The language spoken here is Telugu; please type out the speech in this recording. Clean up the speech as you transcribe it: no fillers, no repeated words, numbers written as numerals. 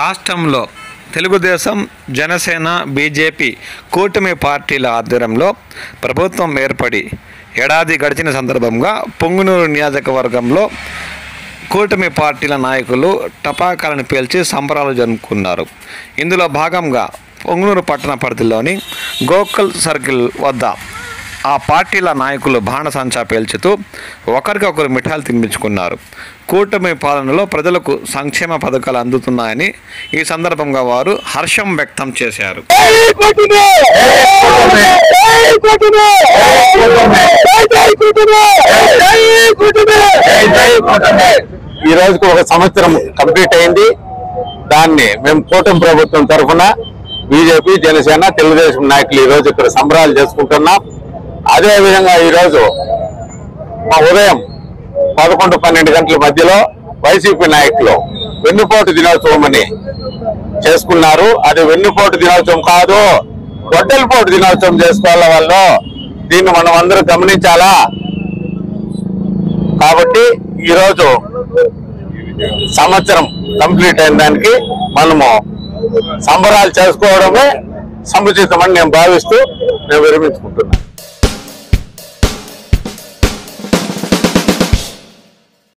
రాష్ట్రంలో తెలుగుదేశం, జనసేన, బీజేపీ కూటమి పార్టీల ఆధ్వర్యంలో ప్రభుత్వం ఏర్పడి ఏడాది గడిచిన సందర్భంగా పొంగునూరు నియోజకవర్గంలో కూటమి పార్టీల నాయకులు టపాకాలను పేల్చి సంబరాలు జరుపుకున్నారు. ఇందులో భాగంగా పొంగునూరు పట్టణ పరిధిలోని గోకుల్ సర్కిల్ వద్ద ఆ పార్టీల నాయకులు బాణసంచా పేల్చుతూ ఒకరికొకరు మిఠాయిలు తినిపించుకున్నారు. కూటమి పాలనలో ప్రజలకు సంక్షేమ పథకాలు అందుతున్నాయని ఈ సందర్భంగా వారు హర్షం వ్యక్తం చేశారు. ఈ రోజుకు ఒక సంవత్సరం కంప్లీట్ అయింది. దాన్ని మేము కూటమి ప్రభుత్వం తరఫున బీజేపీ, జనసేన, తెలుగుదేశం నాయకులు ఈ రోజు ఇక్కడ సంబరాలు చేసుకుంటున్నాం. అదే విధంగా ఈరోజు మా ఉదయం 11-12 గంటల మధ్యలో వైసీపీ నాయకులు వెన్నుపోటు దినోత్సవం అని చేసుకున్నారు. అది వెన్నుపోటు దినోత్సవం కాదు, గొడ్డలిపోటు దినోత్సవం చేసుకోవాల వాళ్ళు. దీన్ని మనం అందరూ గమనించాలా. కాబట్టి ఈరోజు సంవత్సరం కంప్లీట్ అయిన దానికి మనము సంబరాలు చేసుకోవడమే సముచితమని నేను భావిస్తూ నేను విరమించుకుంటున్నాను.